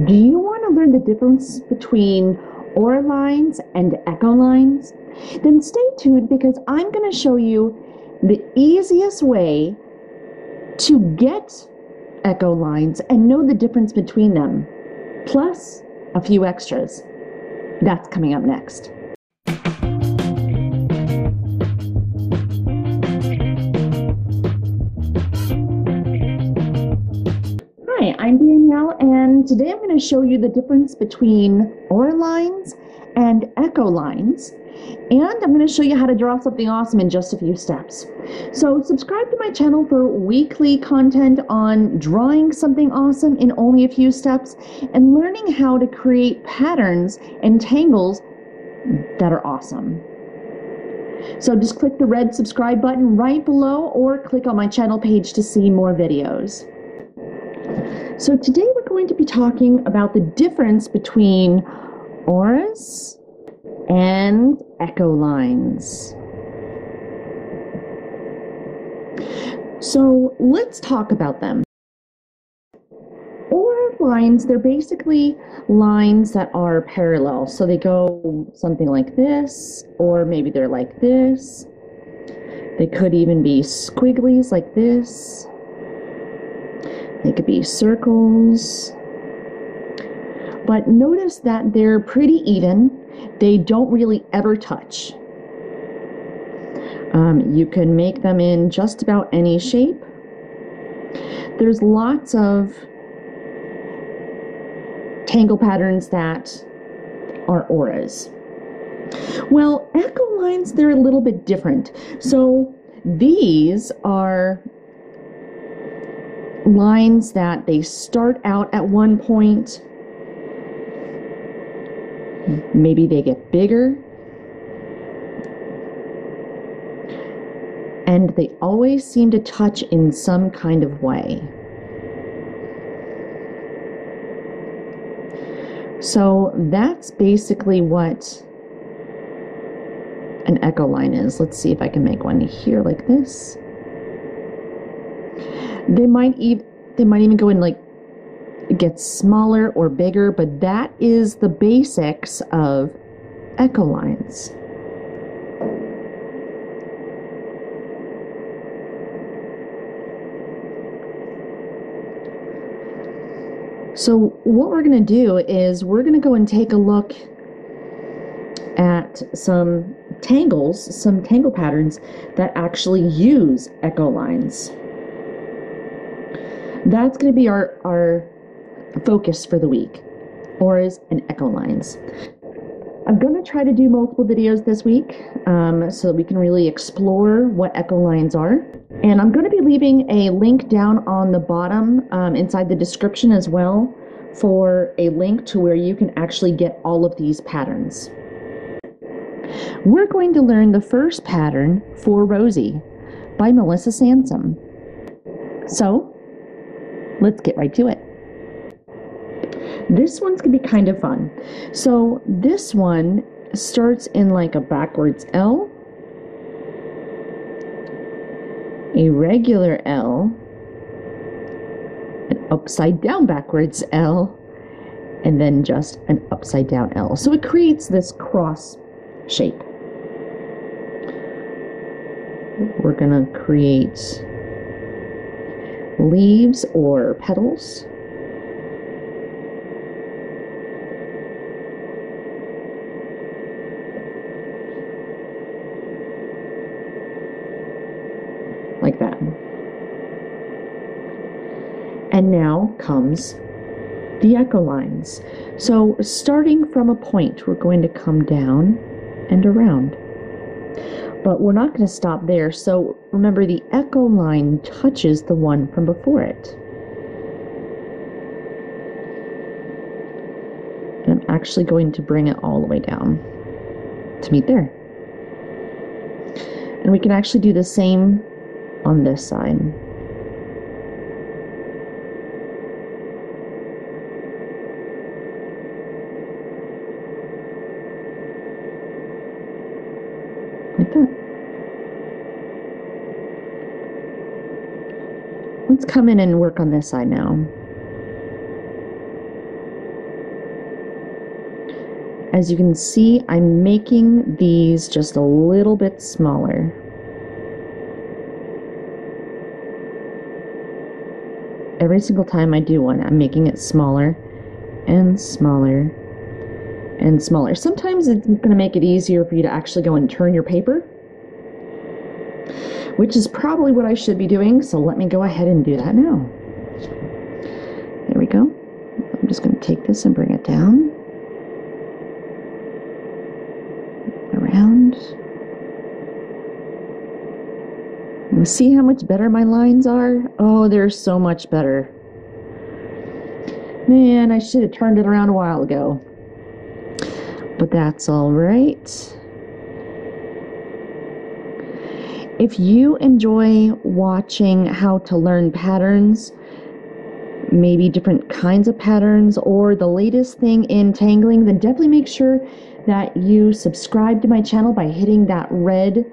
Do you want to learn the difference between aura lines and echo lines? Then stay tuned because I'm going to show you the easiest way to get echo lines and know the difference between them, plus a few extras. That's coming up next. Hi, I'm Danielle, and today I'm going to show you the difference between aura lines and echo lines, and I'm going to show you how to draw something awesome in just a few steps. So subscribe to my channel for weekly content on drawing something awesome in only a few steps and learning how to create patterns and tangles that are awesome. So just click the red subscribe button right below or click on my channel page to see more videos. So today we're going to be talking about the difference between auras and echo lines. So let's talk about them. Aura lines, they're basically lines that are parallel. So they go something like this, or maybe they're like this. They could even be squigglies like this. They could be circles. But notice that they're pretty even. They don't really ever touch. You can make them in just about any shape. There's lots of tangle patterns that are auras. Well, echo lines, they're a little bit different. So these are lines that they start out at one point. Maybe they get bigger. And they always seem to touch in some kind of way. So that's basically what an echo line is. Let's see if I can make one here like this. They might even go in like, it gets smaller or bigger, but that is the basics of echo lines. So what we're going to do is we're going to go and take a look at some tangle patterns that actually use echo lines. That's going to be our focus for the week, auras and echo lines. I'm going to try to do multiple videos this week so that we can really explore what echo lines are. And I'm going to be leaving a link down on the bottom inside the description as well for a link to where you can actually get all of these patterns. We're going to learn the first pattern, 4Rosie, by Melissa Sansom. So let's get right to it. This one's going to be kind of fun. So this one starts in like a backwards L, a regular L, an upside down backwards L, and then just an upside down L. So it creates this cross shape. We're going to create leaves or petals. Like that. And now comes the echo lines. So starting from a point, we're going to come down and around. But we're not going to stop there. So remember, the echo line touches the one from before it. And I'm actually going to bring it all the way down to meet there. And we can actually do the same on this side. Like that. Let's come in and work on this side now. As you can see, I'm making these just a little bit smaller. Every single time I do one, I'm making it smaller and smaller and smaller. Sometimes it's going to make it easier for you to actually go and turn your paper, which is probably what I should be doing, so let me go ahead and do that now. There we go. I'm just going to take this and bring it down. Around. And see how much better my lines are? Oh, they're so much better. Man, I should have turned it around a while ago. But that's all right. If you enjoy watching how to learn patterns, maybe different kinds of patterns, or the latest thing in tangling, then definitely make sure that you subscribe to my channel by hitting that red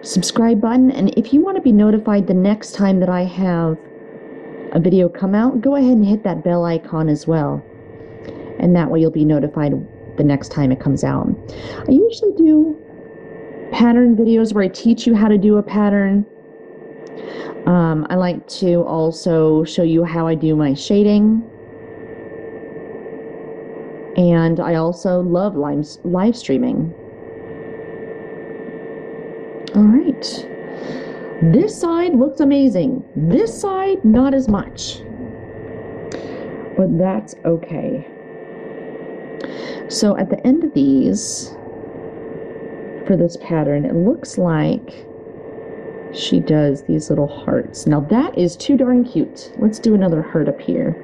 subscribe button. And if you want to be notified the next time that I have a video come out, go ahead and hit that bell icon as well. And that way you'll be notified the next time it comes out. I usually do pattern videos where I teach you how to do a pattern. I like to also show you how I do my shading. And I also love live streaming. All right. This side looks amazing. This side, not as much. But that's okay. So at the end of these, for this pattern, it looks like she does these little hearts. Now that is too darn cute. Let's do another heart up here.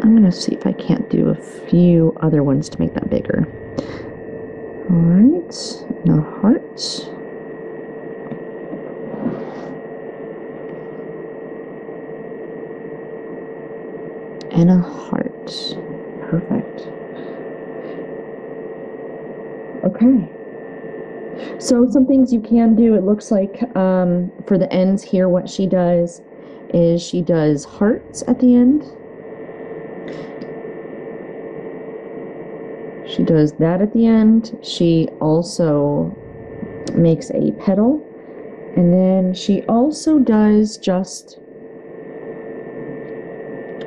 I'm going to see if I can't do a few other ones to make that bigger. All right, now heart. And a heart. Perfect. Okay. So some things you can do, it looks like for the ends here, what she does is she does hearts at the end. She does that at the end. She also makes a petal. And then she also does just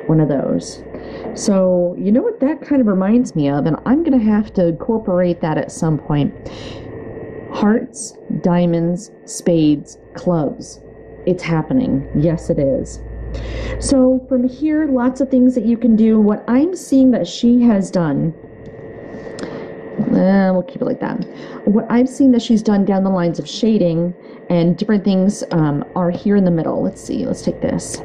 one of those. So, you know what that kind of reminds me of? And I'm going to have to incorporate that at some point. Hearts, diamonds, spades, clubs. It's happening. Yes, it is. So from here, lots of things that you can do. What I'm seeing that she has done, we'll keep it like that. What I've seen that she's done down the lines of shading and different things are here in the middle. Let's see. Let's take this.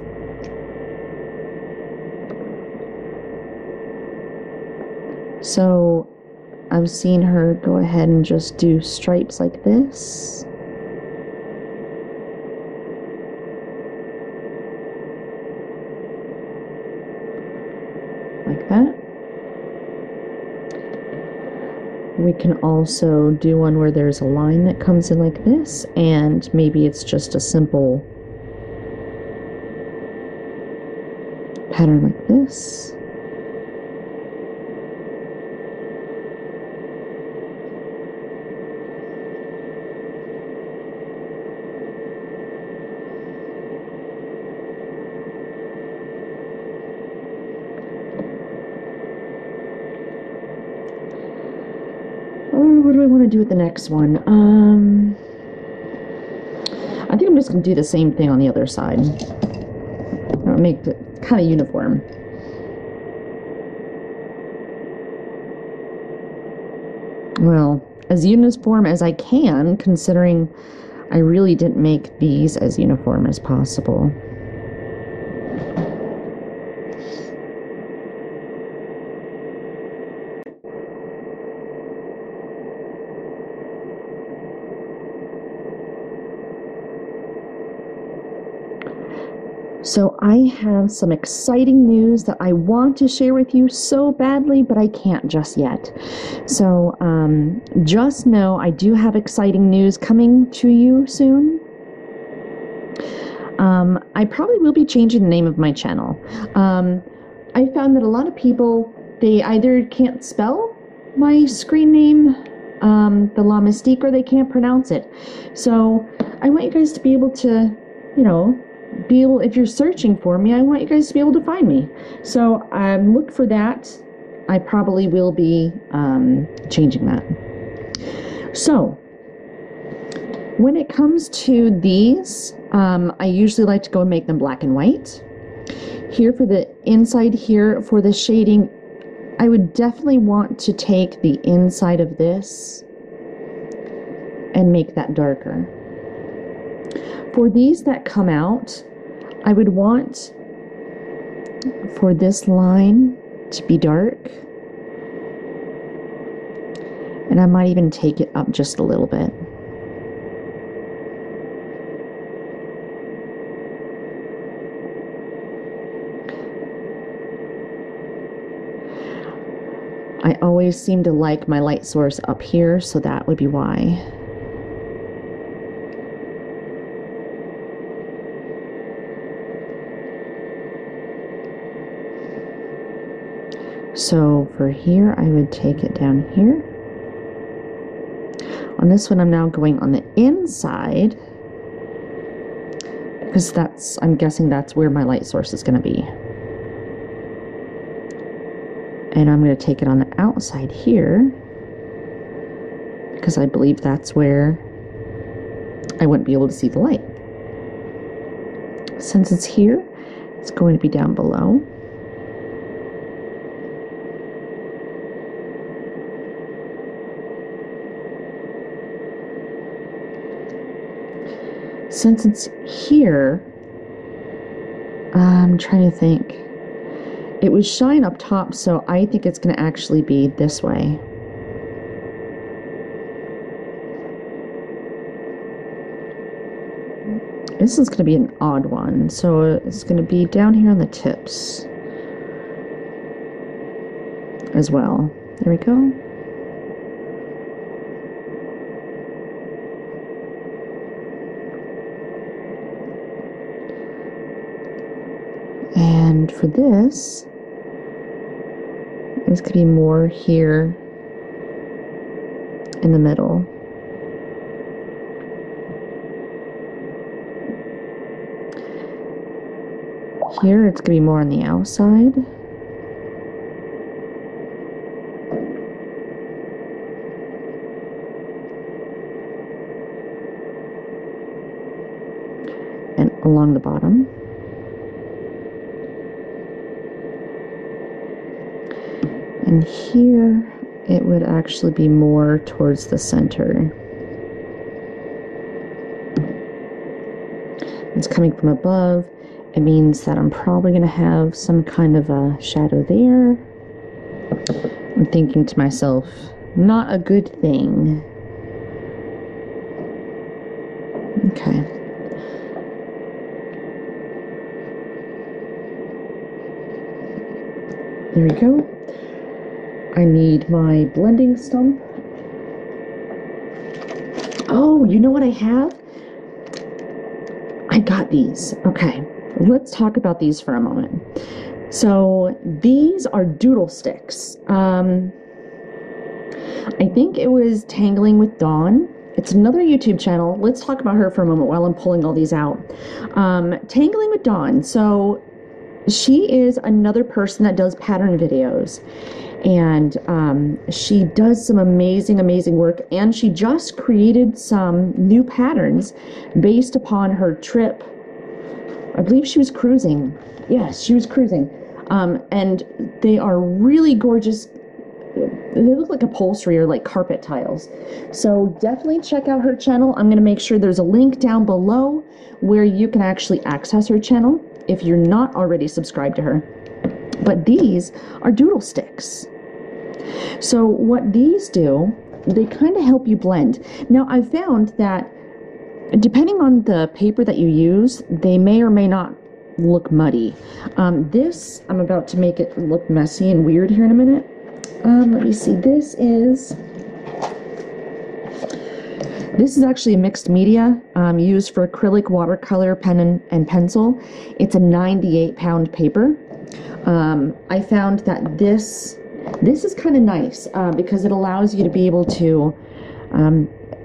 So I've seen her go ahead and just do stripes like this. Like that. We can also do one where there's a line that comes in like this, and maybe it's just a simple pattern like this. What do I want to do with the next one? I think I'm just going to do the same thing on the other side. I'll make it kind of uniform. Well, as uniform as I can, considering I really didn't make these as uniform as possible. So I have some exciting news that I want to share with you so badly, but I can't just yet. So just know I do have exciting news coming to you soon. I probably will be changing the name of my channel. I found that a lot of people, they either can't spell my screen name, the LaMystique, or they can't pronounce it. So I want you guys to be able to, you know, if you're searching for me, I want you guys to be able to find me. So look for that. I probably will be changing that. So when it comes to these, I usually like to go and make them black and white. Here for the inside here, for the shading, I would definitely want to take the inside of this and make that darker. For these that come out, I would want for this line to be dark. And I might even take it up just a little bit. I always seem to like my light source up here, so that would be why. So for here, I would take it down here. On this one, I'm now going on the inside, because I'm guessing that's where my light source is going to be. And I'm going to take it on the outside here, because I believe that's where I wouldn't be able to see the light. Since it's here, it's going to be down below. Since it's here, I'm trying to think. It was shine up top, so I think it's going to actually be this way. This is going to be an odd one, so it's going to be down here on the tips as well. There we go. And for this, it's going to be more here in the middle. Here, it's going to be more on the outside. And along the bottom. And here, it would actually be more towards the center. It's coming from above. It means that I'm probably going to have some kind of a shadow there. I'm thinking to myself, not a good thing. Okay. There we go. I need my blending stump. Oh, you know what I have? I got these. Okay, let's talk about these for a moment. So these are doodle sticks. I think it was Tangling with Dawn. It's another YouTube channel. Let's talk about her for a moment while I'm pulling all these out. Tangling with Dawn. So she is another person that does pattern videos. And she does some amazing work, and she just created some new patterns based upon her trip. I believe she was cruising. Yes, she was cruising. And they are really gorgeous. They look like upholstery or like carpet tiles. So definitely check out her channel. I'm going to make sure there's a link down below where you can actually access her channel if you're not already subscribed to her. But these are doodle sticks. So what these do, they kind of help you blend. Now I've found that depending on the paper that you use, they may or may not look muddy. This, I'm about to make it look messy and weird here in a minute. Let me see, this is This is actually a mixed media used for acrylic, watercolor, pen and pencil. It's a 98-pound paper. I found that this is kind of nice because it allows you to be able to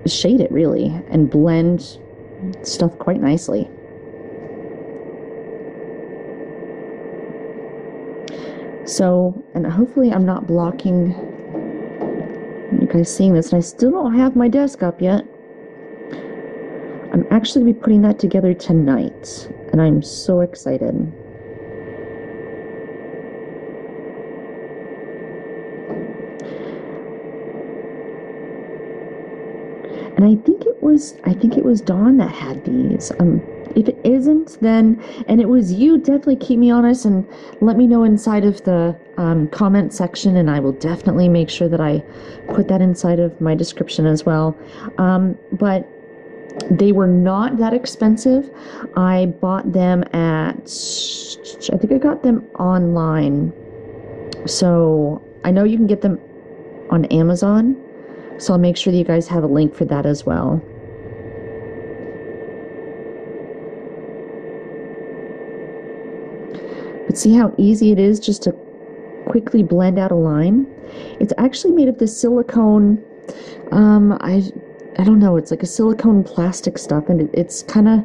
shade it really and blend stuff quite nicely. So, and hopefully I'm not blocking you guys seeing this, and I still don't have my desk up yet. I'm actually going to be putting that together tonight, and I'm so excited. And I think it was Dawn that had these. If it isn't, then, and it was you, definitely keep me honest and let me know inside of the comment section, and I will definitely make sure that I put that inside of my description as well. But they were not that expensive. I bought them at, I think I got them online. So I know you can get them on Amazon. So I'll make sure that you guys have a link for that as well. But see how easy it is just to quickly blend out a line? It's actually made of this silicone, I don't know, it's like a silicone plastic stuff, and it's kind of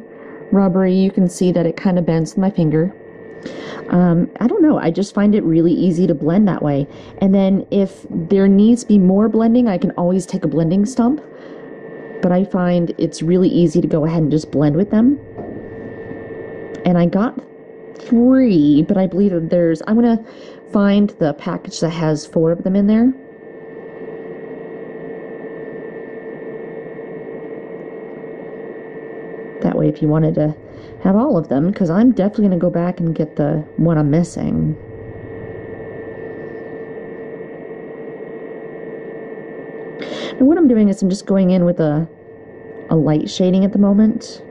rubbery. You can see that it kind of bends with my finger. I don't know, I just find it really easy to blend that way. And then if there needs to be more blending, I can always take a blending stump. But I find it's really easy to go ahead and just blend with them. And I got 3, but I believe that there's, I'm going to find the package that has 4 of them in there. That way if you wanted to have all of them, because I'm definitely going to go back and get the one I'm missing. And what I'm doing is I'm just going in with a light shading at the moment.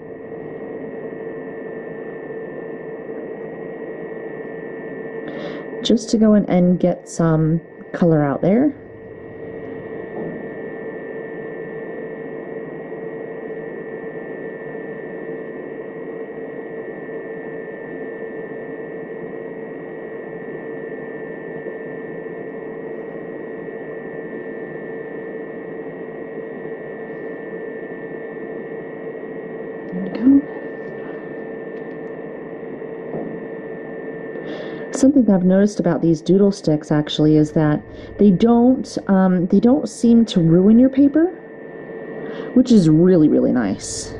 Just to go in and get some color out there. Something that I've noticed about these doodle sticks actually is that they don't seem to ruin your paper, which is really, really nice.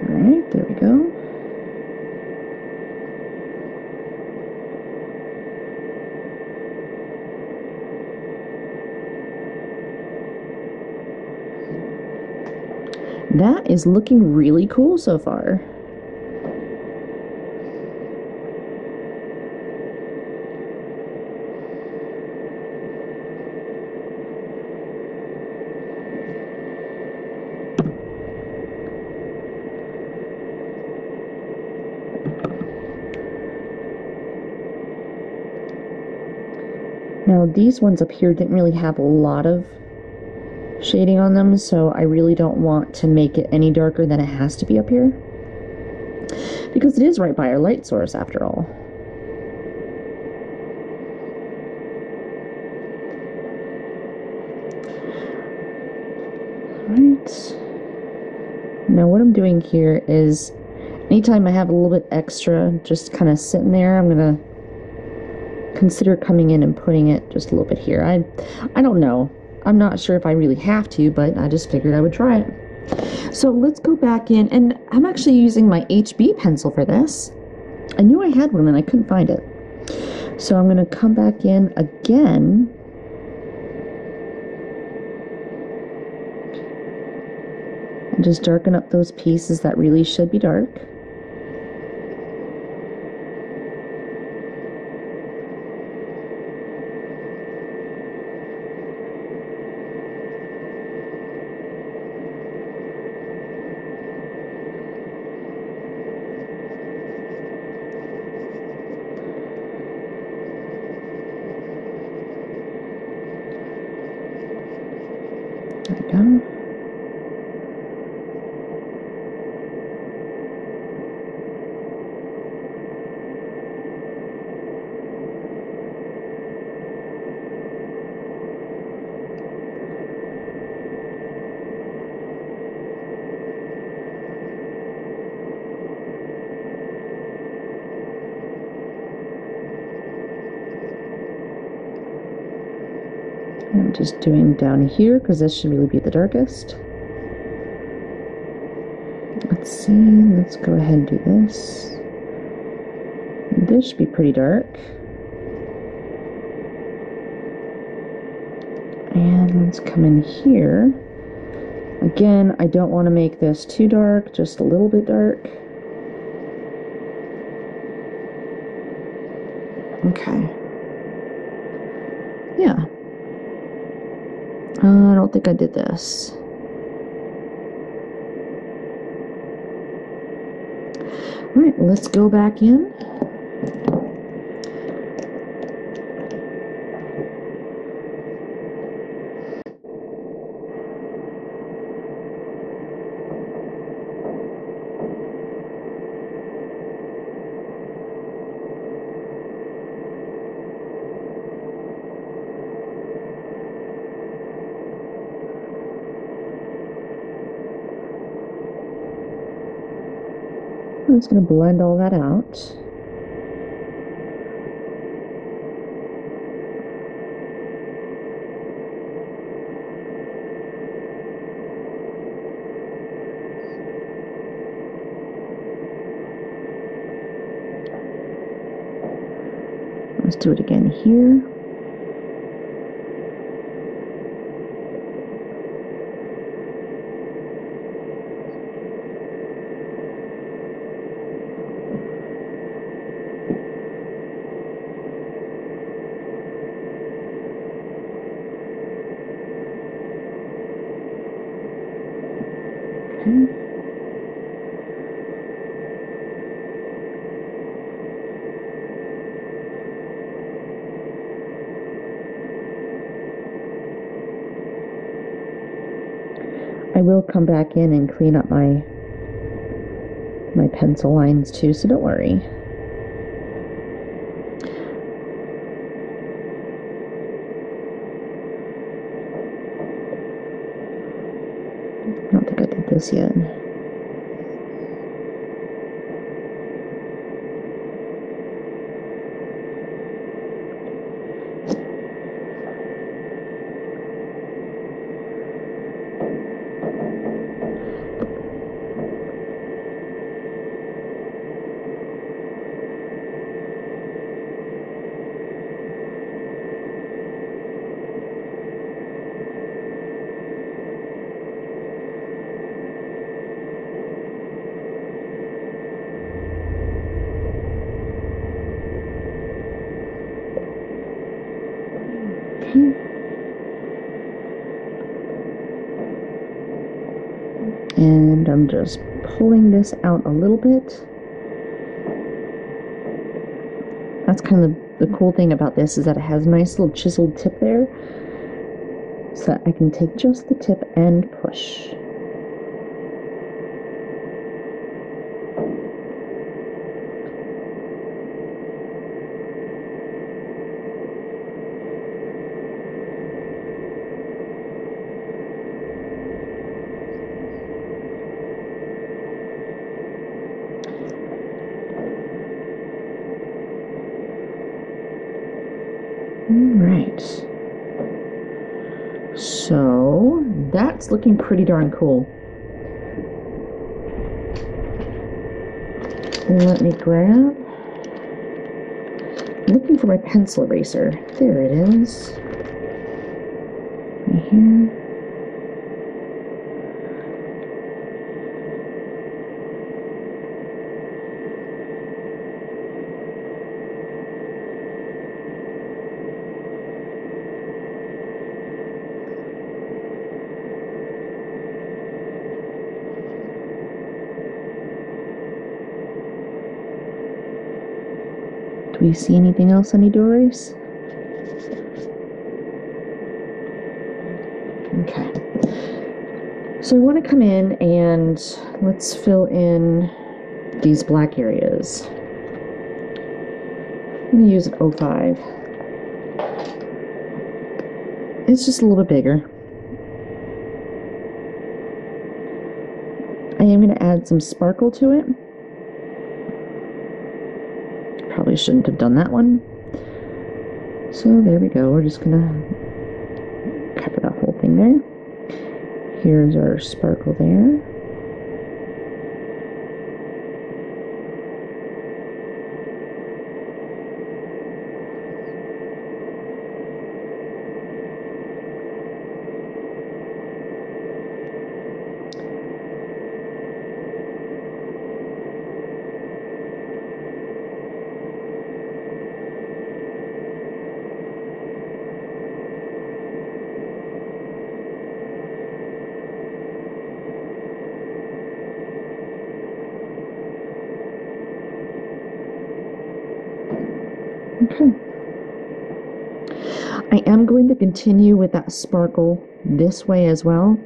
Alright, there we go. That is looking really cool so far. Now these ones up here didn't really have a lot of shading on them, so I really don't want to make it any darker than it has to be up here, because it is right by our light source after all. Alright. Now what I'm doing here is anytime I have a little bit extra just kind of sitting there, I'm going to consider coming in and putting it just a little bit here. I don't know. I'm not sure if I really have to, but I just figured I would try it. So let's go back in, and I'm actually using my HB pencil for this. I knew I had one and I couldn't find it. So I'm going to come back in again. And just darken up those pieces that really should be dark. There we go. I'm just doing down here because this should really be the darkest. Let's see, let's go ahead and do this. This should be pretty dark. And let's come in here. Again, I don't want to make this too dark, just a little bit dark. Okay. Yeah. I don't think I did this. All right, let's go back in. I'm just going to blend all that out. Let's do it again here. Okay. I will come back in and clean up my pencil lines too, so don't worry. I don't think I did this yet. And I'm just pulling this out a little bit. That's kind of the cool thing about this, is that it has a nice little chiseled tip there, so that I can take just the tip and push. Alright, so that's looking pretty darn cool. Let me grab, I'm looking for my pencil eraser. There it is. Right here. Do we see anything else I need to erase? Okay. So I want to come in and let's fill in these black areas. I'm going to use an 05. It's just a little bit bigger. I am going to add some sparkle to it. Probably shouldn't have done that one. So there we go. We're just going to cover that whole thing there. Here's our sparkle there. Okay. I am going to continue with that sparkle this way as well.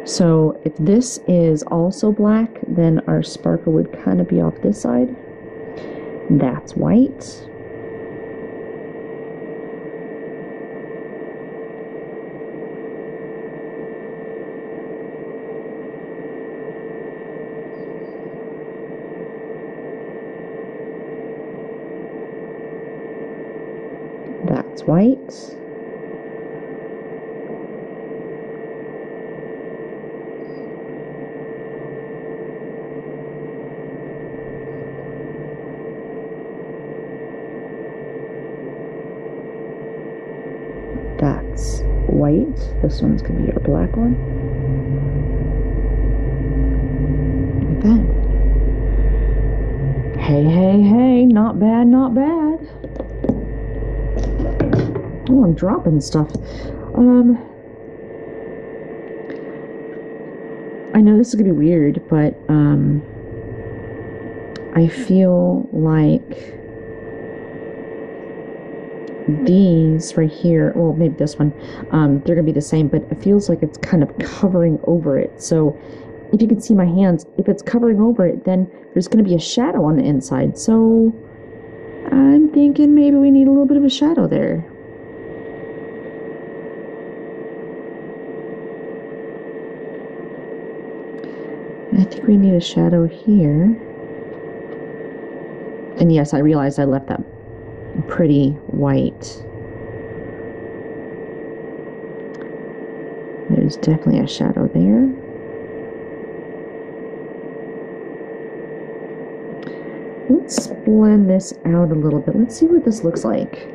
So if this is also black, then our sparkle would kind of be off this side. That's white. That's white. That's white. This one's going to be our black one. Like that. Hey, hey, hey. Not bad, not bad. Oh, I'm dropping stuff. I know this is going to be weird, but I feel like these right here, well, maybe this one, they're gonna be the same, but it feels like it's kind of covering over it. So if you can see my hands, if it's covering over it, then there's gonna be a shadow on the inside. So I'm thinking maybe we need a little bit of a shadow there. I think we need a shadow here. And yes, I realized I left that pretty white. There's definitely a shadow there. Let's blend this out a little bit. Let's see what this looks like.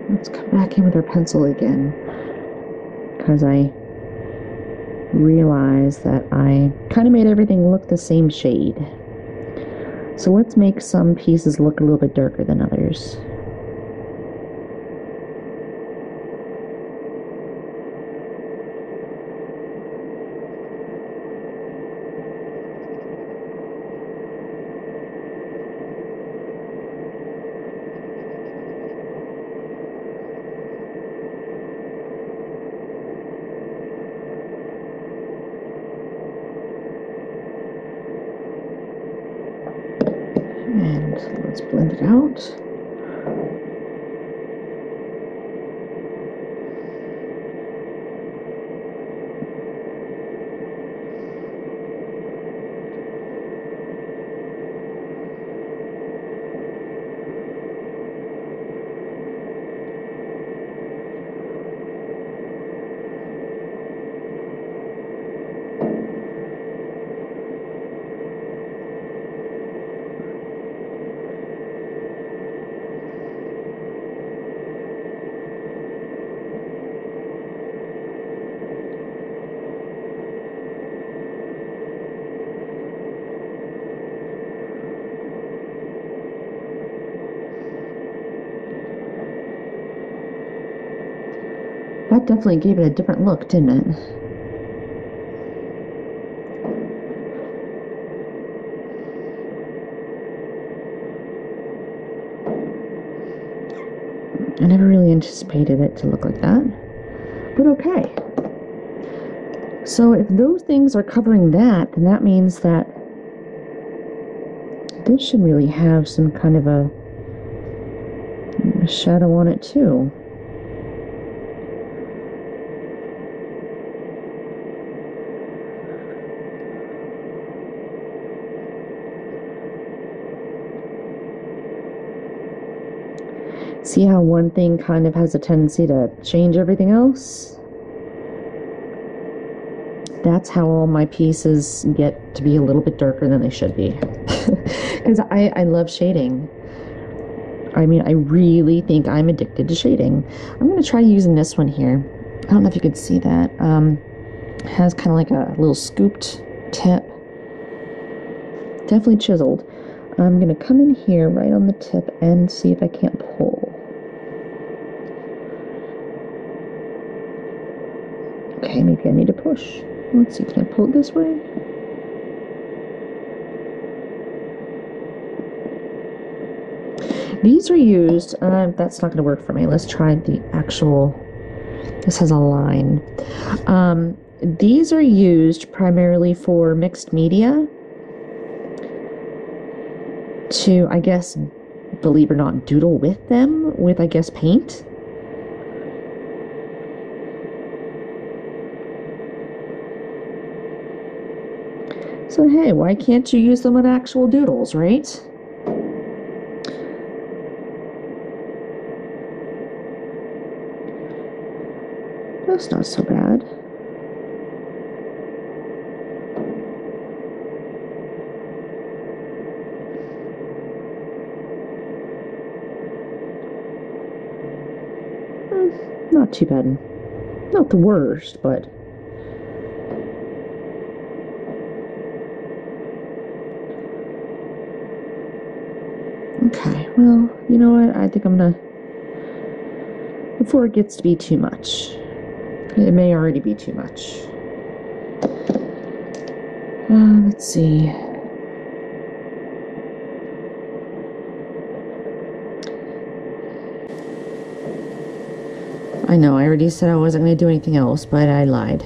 Let's come back in with our pencil again, because I realized that I kind of made everything look the same shade. So let's make some pieces look a little bit darker than others. And let's blend it out. That definitely gave it a different look, didn't it? I never really anticipated it to look like that, but okay. So if those things are covering that, then that means that this should really have some kind of a shadow on it too. See how one thing kind of has a tendency to change everything else? That's how all my pieces get to be a little bit darker than they should be. Because I love shading. I mean, I really think I'm addicted to shading. I'm going to try using this one here. I don't know if you could see that. It has kind of like a little scooped tip. Definitely chiseled. I'm going to come in here right on the tip and see if I can't pull. Okay, maybe I need to push. Let's see, can I pull it this way? These are used, that's not going to work for me. Let's try the actual, this has a line. These are used primarily for mixed media to, I guess, believe it or not, doodle with them with, I guess, paint. So hey, why can't you use them with actual doodles, right? That's not so bad. Not too bad. Not the worst, but... Okay, well, you know what? I think I'm gonna... Before it gets to be too much. It may already be too much. Let's see. I know, I already said I wasn't going to do anything else, but I lied.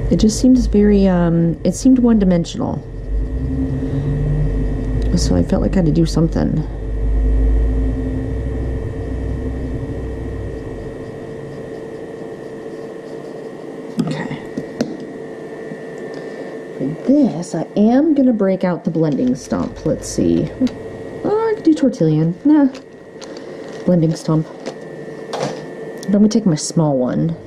It just seems very, it seemed one-dimensional. So I felt like I had to do something. Okay. For this, I am going to break out the blending stump. Let's see. Oh, I could do tortillon. Nah. Blending stump. But I'm going to take my small one.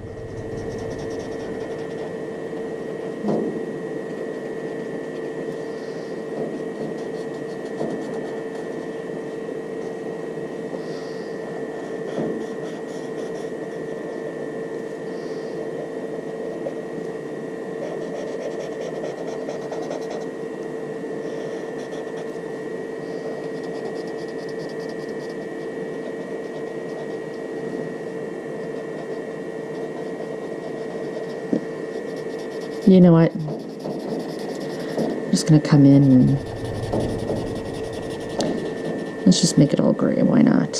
You know what? I'm just gonna come in and let's just make it all gray. Why not?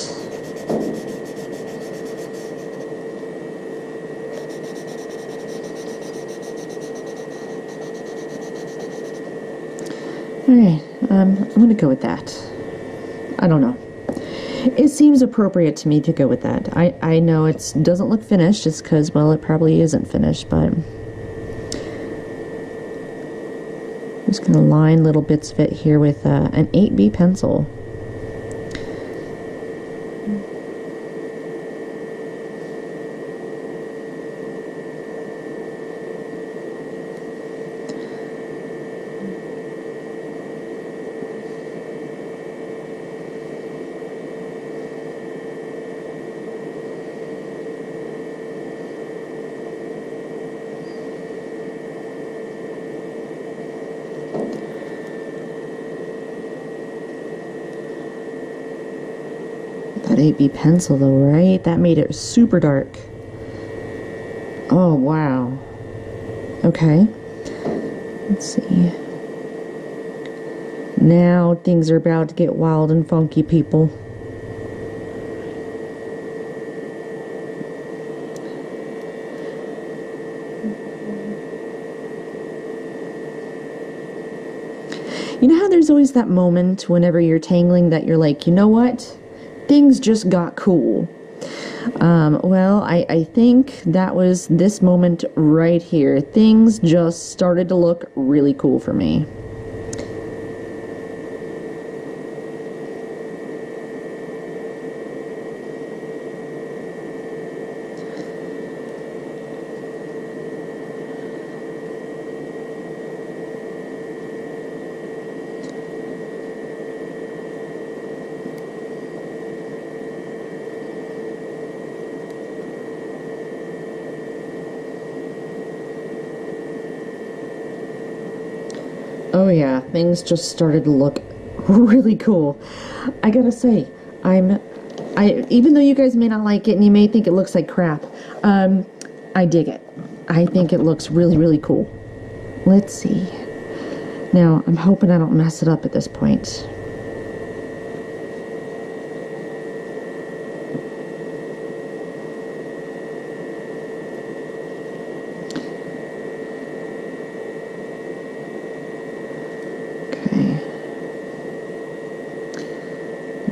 Alright, I'm gonna go with that. I don't know. It seems appropriate to me to go with that. I know it doesn't look finished just because, well, it probably isn't finished, but I'm just going to line little bits of it here with an 8B pencil. That 8B pencil though, right? That made it super dark. Oh, wow. Okay. Let's see. Now things are about to get wild and funky, people. You know how there's always that moment whenever you're tangling that you're like, you know what? Things just got cool. Well, I think that was this moment right here. Things just started to look really cool for me. Oh yeah, things just started to look really cool. I gotta say, even though you guys may not like it and you may think it looks like crap, I dig it. I think it looks really, really cool. Let's see. Now, I'm hoping I don't mess it up at this point.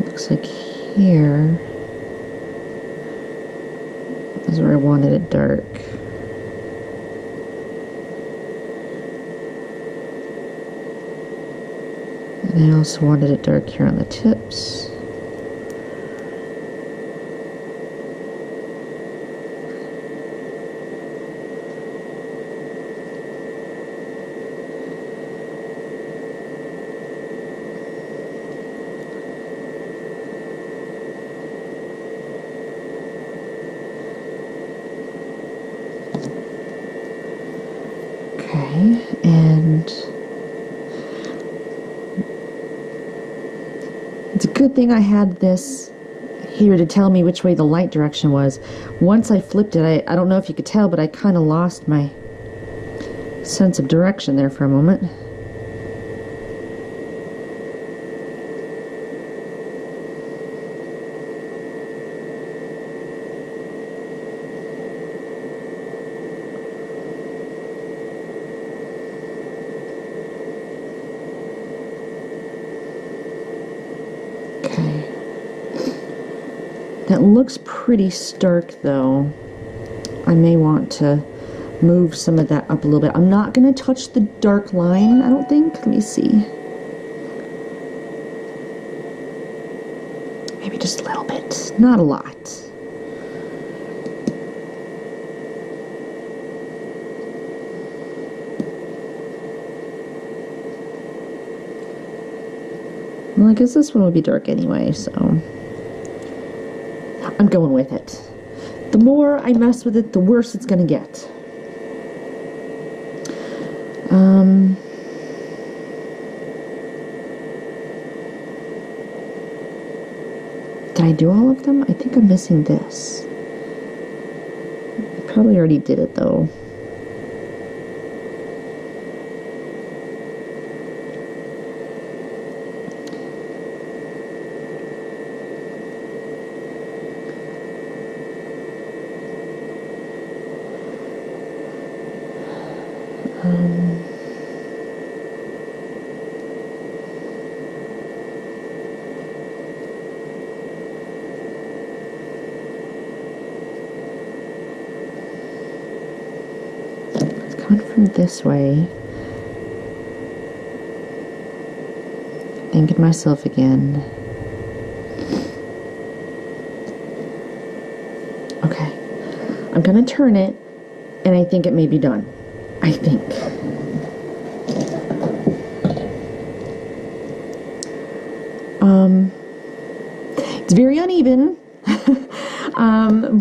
Looks like here is where I wanted it dark. And I also wanted it dark here on the tips. And it's a good thing I had this here to tell me which way the light direction was. Once I flipped it, I don't know if you could tell, but I kind of lost my sense of direction there for a moment. That looks pretty stark though. I may want to move some of that up a little bit. I'm not going to touch the dark line, I don't think. Let me see. Maybe just a little bit. Not a lot. Well, I guess this one would be dark anyway, so I'm going with it. The more I mess with it, the worse it's gonna get. Did I do all of them? I think I'm missing this. I probably already did it though. From this way, thinking to myself again, okay, I'm gonna turn it and I think it may be done. I think. It's very uneven,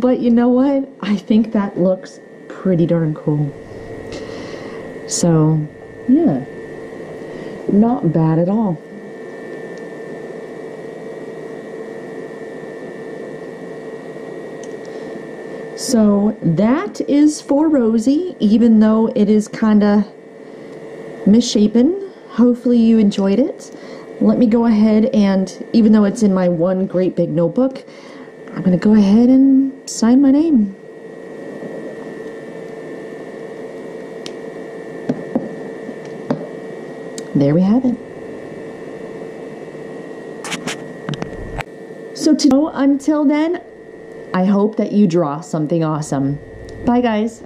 but you know what? I think that looks pretty darn cool. So, yeah, not bad at all. So that is 4Rosie, even though it is kind of misshapen. Hopefully you enjoyed it. Let me go ahead and, even though it's in my one great big notebook, I'm going to go ahead and sign my name. There we have it. So until then, I hope that you draw something awesome. Bye, guys.